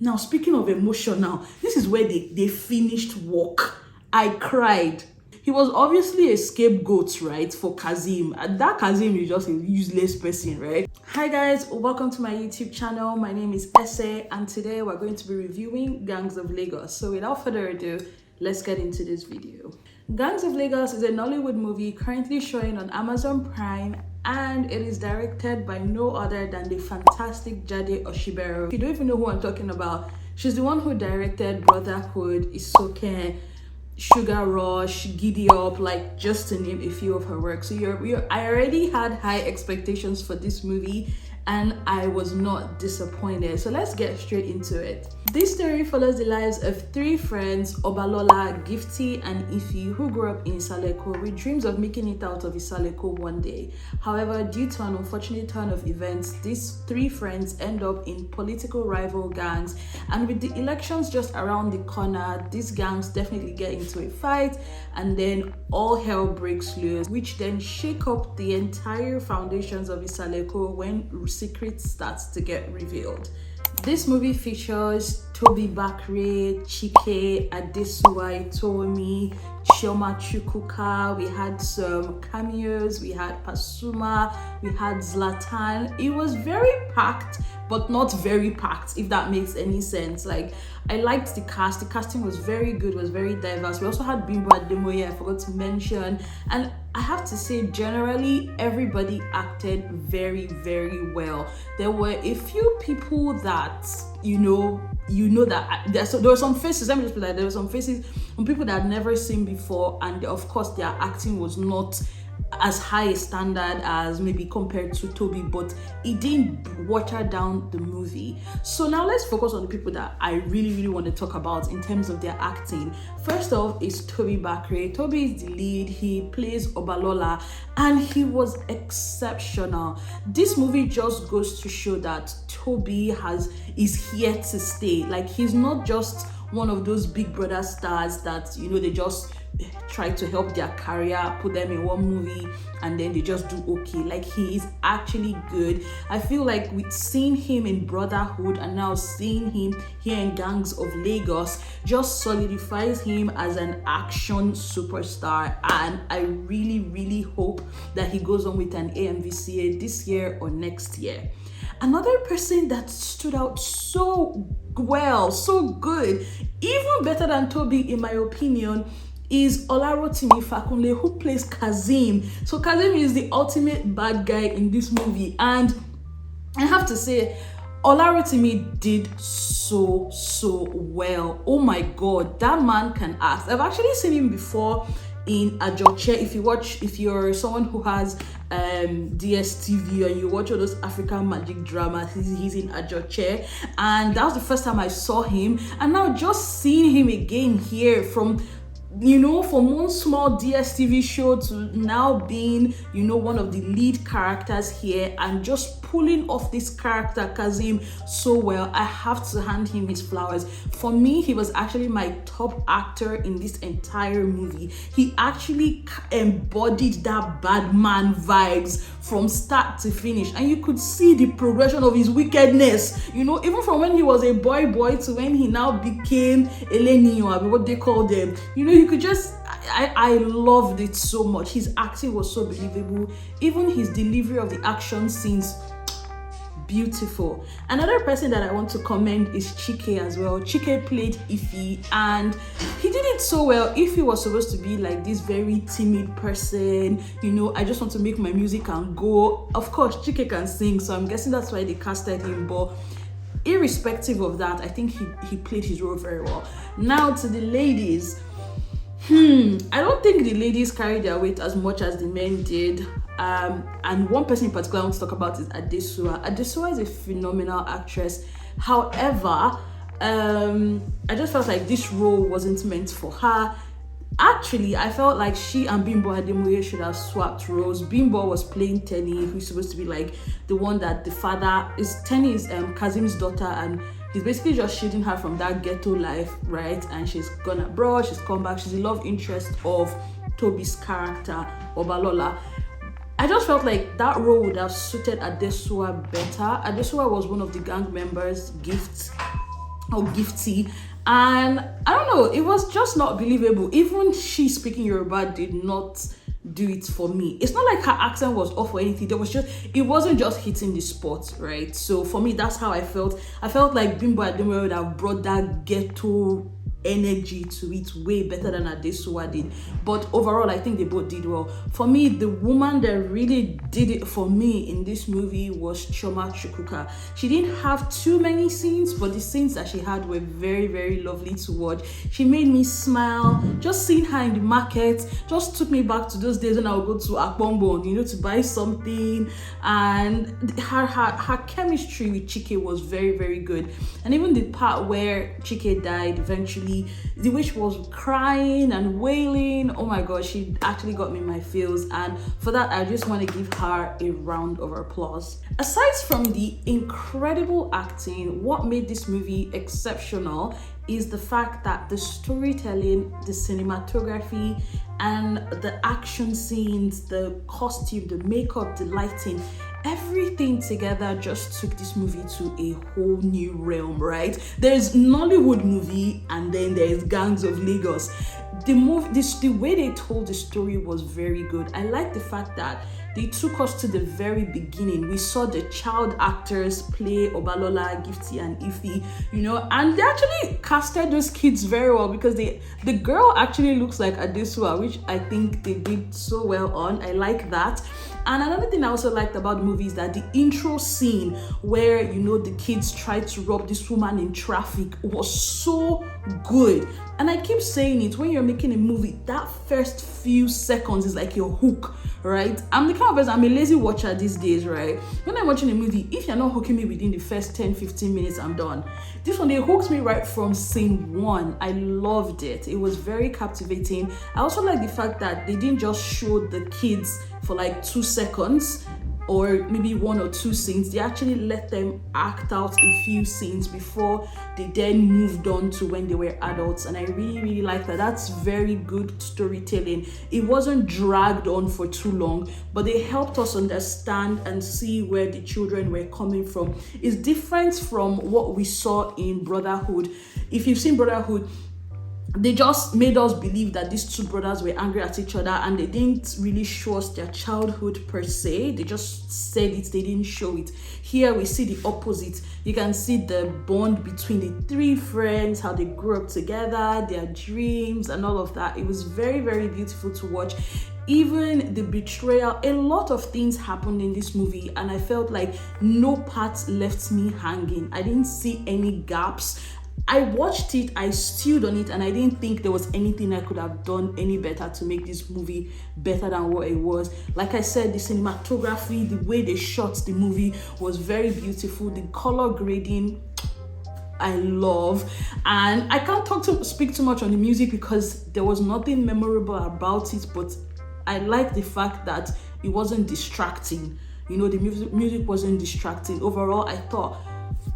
Now, speaking of emotional, this is where they finished work. I cried. He was obviously a scapegoat, right, for Kazim. And that Kazim is just a useless person, right? Hi guys, welcome to my YouTube channel. My name is Ese, and today we're going to be reviewing Gangs of Lagos. So without further ado, let's get into this video. Gangs of Lagos is a Nollywood movie currently showing on Amazon Prime, and it is directed by no other than the fantastic Jade Osiberu. If you don't even know who I'm talking about, she's the one who directed Brotherhood, Isoke, Sugar Rush, Giddy Up, like just to name a few of her work. So I already had high expectations for this movie, and I was not disappointed. So let's get straight into it. This story follows the lives of three friends, Obalola, Gifty, and Ifi, who grew up in Isaleko with dreams of making it out of Isaleko one day. However, due to an unfortunate turn of events, these three friends end up in political rival gangs, and with the elections just around the corner, these gangs definitely get into a fight, and then all hell breaks loose, which then shake up the entire foundations of Isaleko when secrets starts to get revealed. This movie features Tobi Bakre, Chike, Adesua Etomi, Chioma Chukwuka. We had some cameos, we had Pasuma, we had Zlatan. It was very packed, but not very packed, if that makes any sense. Like, I liked the cast. The casting was very good, was very diverse. We also had Bimbo Ademoye, I forgot to mention. And I have to say, generally, everybody acted very, very well. There were a few people that, you know that there were some faces, let me just put that, there were some faces from people that I'd never seen before, and of course their acting was not as high a standard as maybe compared to Tobi, but it didn't water down the movie. So now let's focus on the people that I really want to talk about in terms of their acting. First off is Tobi Bakre. Tobi is the lead. He plays Obalola, and he was exceptional. This movie just goes to show that Tobi is here to stay. Like, he's not just one of those Big Brother stars that, you know, they just try to help their career, put them in one movie, and then they just do okay. Like, he is actually good. I feel like with seeing him in Brotherhood and now seeing him here in Gangs of Lagos just solidifies him as an action superstar, and I really hope that he goes on with an AMVCA this year or next year. Another person that stood out so well, so good, even better than Tobi in my opinion, is Olarotimi Fakunle, who plays Kazim. So Kazim is the ultimate bad guy in this movie, and I have to say, Olarotimi did so well. Oh my god, that man can act. I've actually seen him before in Ajoche. If you're someone who has DSTV and you watch all those African magic dramas, he's in Ajoche, and that was the first time I saw him. And now just seeing him again here, from one small DSTV show to now being, one of the lead characters here, and just pulling off this character Kazim so well, I have to hand him his flowers. For me, he was actually my top actor in this entire movie. He actually embodied that bad man vibes from start to finish, and you could see the progression of his wickedness, even from when he was a boy to when he now became Eleni, or what they call them. You could just, I loved it so much. His acting was so believable. Even his delivery of the action scenes, beautiful. Another person that I want to commend is Chike as well. Chike played Ifi, and he did it so well. Ifi was supposed to be like this very timid person, I just want to make my music and go. Of course, Chike can sing, so I'm guessing that's why they casted him, but irrespective of that, I think he played his role very well. Now to the ladies. I don't think the ladies carried their weight as much as the men did. And one person in particular I want to talk about is Adesua. Adesua is a phenomenal actress. However, I just felt like this role wasn't meant for her. Actually, I felt like she and Bimbo Ademoye should have swapped roles. Bimbo was playing Tenny, who's supposed to be like the one that the father is. Tenny is Kazim's daughter, and he's basically just shielding her from that ghetto life, right? And she's gone abroad, she's come back, she's the love interest of Tobi's character, Obalola. I just felt like that role would have suited Adesua better. Adesua was one of the gang members, Gift, or Gifty. And I don't know, it was just not believable. Even she speaking Yoruba did not do it for me. It's not like her accent was off or anything. It wasn't just hitting the spot, right? So for me, that's how I felt. I felt like Bimbo Ademoye would have brought that ghetto energy to it way better than Adesua did. But overall, I think they both did well. For me, the woman that really did it for me in this movie was Chioma Chukwuka. She didn't have too many scenes, but the scenes that she had were very, very lovely to watch. She made me smile. Just seeing her in the market just took me back to those days when I would go to Akbongbon, to buy something. And her chemistry with Chike was very, very good. And even the part where Chike died eventually, the way she was crying and wailing, oh my god, she actually got me in my feels. And for that, I just want to give her a round of applause. Aside from the incredible acting, what made this movie exceptional is the fact that the storytelling, the cinematography, and the action scenes, the costume, the makeup, the lighting, everything together just took this movie to a whole new realm, right? There's Nollywood movie and then there's Gangs of Lagos. The way they told the story was very good. I like the fact that they took us to the very beginning. We saw the child actors play Obalola, Gifty, and Ife, and they actually casted those kids very well, because the girl actually looks like Adesua, which I think they did so well on. I like that. And another thing I also liked about the movie is that the intro scene where, the kids tried to rob this woman in traffic was so good. And I keep saying it, when you're making a movie, that first few seconds is like your hook, right? I'm the kind of person, I'm a lazy watcher these days, right? When I'm watching a movie, if you're not hooking me within the first 10-15 minutes, I'm done. This one, they hooked me right from scene one. I loved it. It was very captivating. I also like the fact that they didn't just show the kids for like 2 seconds or maybe 1 or 2 scenes. They actually let them act out a few scenes before they then moved on to when they were adults. And I really, really like that. That's very good storytelling. It wasn't dragged on for too long, but they helped us understand and see where the children were coming from. It's different from what we saw in Brotherhood. If you've seen Brotherhood, they just made us believe that these two brothers were angry at each other, and they didn't really show us their childhood per se. They just said it, they didn't show it. Here we see the opposite. You can see the bond between the 3 friends, how they grew up together, their dreams and all of that. It was very, very beautiful to watch. Even the betrayal, a lot of things happened in this movie, and I felt like no part left me hanging. I didn't see any gaps. I watched it, I stewed on it, and I didn't think there was anything I could have done any better to make this movie better than what it was. Like I said, the cinematography, the way they shot the movie was very beautiful. The color grading, I love. And I can't speak too much on the music because there was nothing memorable about it, but I like the fact that it wasn't distracting. The music wasn't distracting. Overall, I thought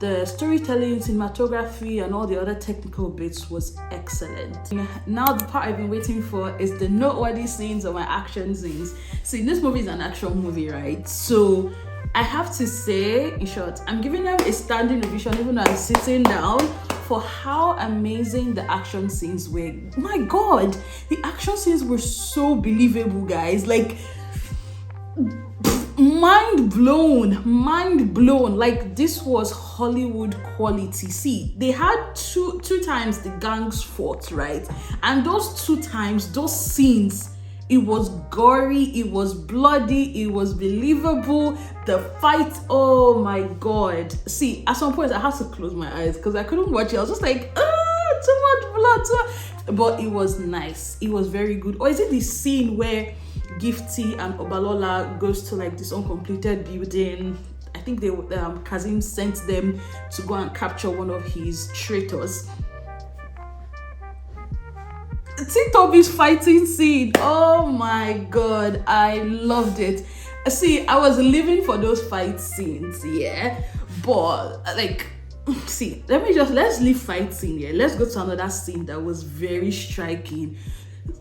the storytelling, cinematography, and all the other technical bits was excellent. Now the part I've been waiting for is the noteworthy scenes or my action scenes. See, this movie is an action movie, right? So I have to say, in short, I'm giving them a standing ovation even though I'm sitting down for how amazing the action scenes were. My god, the action scenes were so believable, guys. Like, mind blown. Like, this was Hollywood quality. See, they had two times the gangs fought, right? And those 2 times, those scenes, it was gory, it was bloody, it was believable. The fight, oh my god. See, at some point I had to close my eyes because I couldn't watch it. I was just like, too much blood. But it was nice. It was very good. Or is it the scene where Gifty and Obalola goes to like this uncompleted building? I think Kazim sent them to go and capture one of his traitors. See Tobi's fighting scene. Oh my god, I loved it. See, I was living for those fight scenes, yeah. But like, see, let's leave fight scene here. Let's go to another scene that was very striking.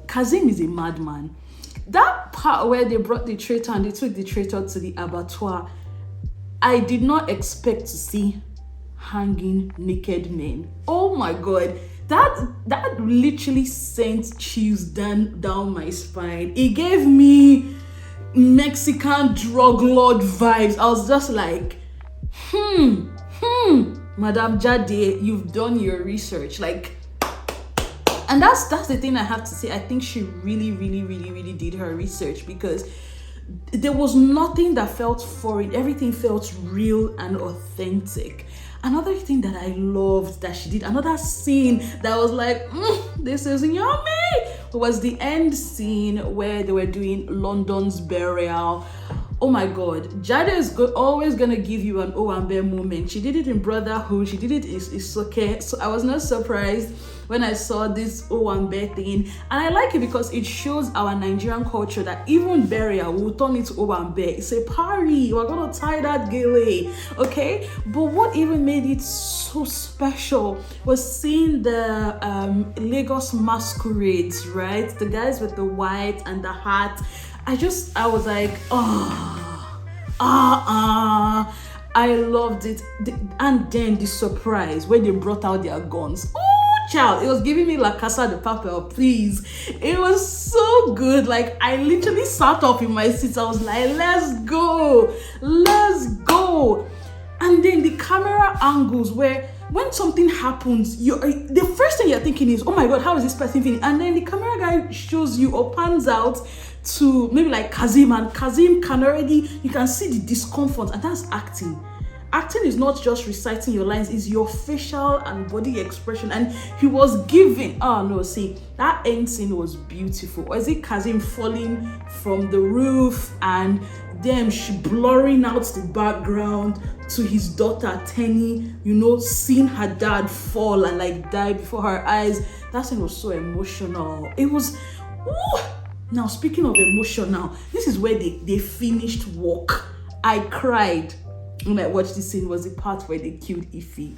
Kazim is a madman. That part where they brought the traitor and they took the traitor to the abattoir, I did not expect to see hanging naked men. Oh my god, that literally sent chills down my spine. It gave me Mexican drug lord vibes. I was just like, Madam Jade, you've done your research. Like, and that's the thing I have to say. I think she really did her research, because there was nothing that felt foreign. Everything felt real and authentic. Another thing that I loved that she did, another scene that was like, this is yummy, was the end scene where they were doing London's burial. Oh my god, Jade is always gonna give you an Owambe moment. She did it in Brotherhood, she did it in Isoke, so I was not surprised when I saw this Owambe thing. And I like it because it shows our Nigerian culture that even burial will turn into Owambe. It's a party, we're gonna tie that gele, okay? But what even made it so special was seeing the Lagos masquerades, right? The guys with the white and the hat. I was like, I loved it. And then the surprise when they brought out their guns. Oh, child, it was giving me La Casa de Papel, please. It was so good. Like, I literally sat up in my seat. I was like, let's go. And then the camera angles where when something happens, the first thing you're thinking is, oh my god, how is this person feeling? And then the camera guy shows you or pans out to maybe like Kazim, and Kazim can already, you can see the discomfort, and that's acting. Acting is not just reciting your lines, it's your facial and body expression. And he was giving, that end scene was beautiful. Or is it Kazim falling from the roof and them blurring out the background to his daughter Tenny, seeing her dad fall and like die before her eyes. That scene was so emotional. It was, Now, speaking of emotional, this is where they finished work. I cried when I watched this scene. Was the part where they killed Ify.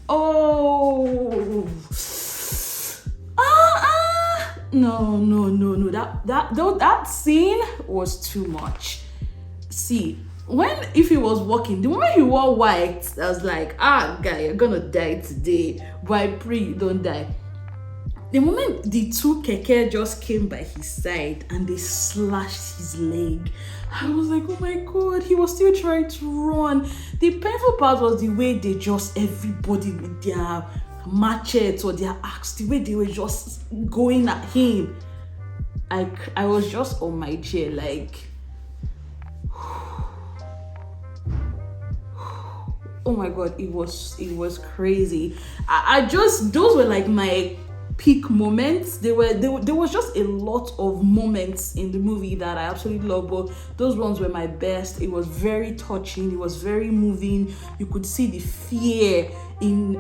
No. That scene was too much. See, when Ify was walking, the moment he wore white, I was like, guy, you're gonna die today. But I pray you don't die. The moment the two keke just came by his side and they slashed his leg, I was like, oh my god, he was still trying to run. The painful part was the way everybody with their machetes or their axe, the way they were just going at him. I was just on my chair like, oh my god, it was crazy. Those were like my peak moments. There was just a lot of moments in the movie that I absolutely love, but those ones were my best. It was very touching, it was very moving. You could see the fear in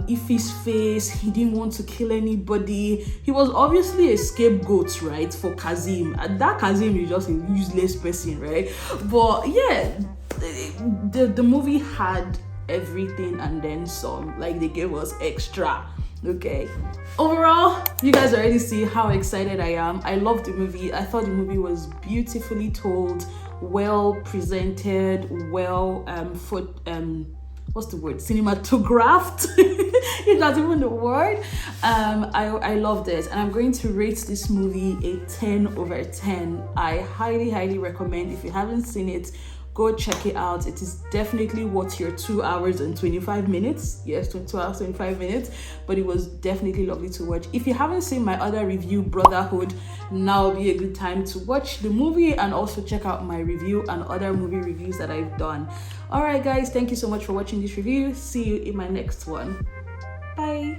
Ify's face. He didn't want to kill anybody. He was obviously a scapegoat, right, for Kazim. And that Kazim is just a useless person, right? But yeah, the movie had everything and then some. Like, they gave us extra. Okay, overall, you guys already see how excited I am. I love the movie. I thought the movie was beautifully told, well presented, well what's the word, cinematographed, if that's even the word. I loved it, and I'm going to rate this movie a 10/10. I highly recommend. If you haven't seen it, go check it out. It is definitely worth your 2 hours and 25 minutes. Yes, 2 hours, 25 minutes. But it was definitely lovely to watch. If you haven't seen my other review, Brotherhood, now would be a good time to watch the movie and also check out my review and other movie reviews that I've done. Alright guys, thank you so much for watching this review. See you in my next one. Bye.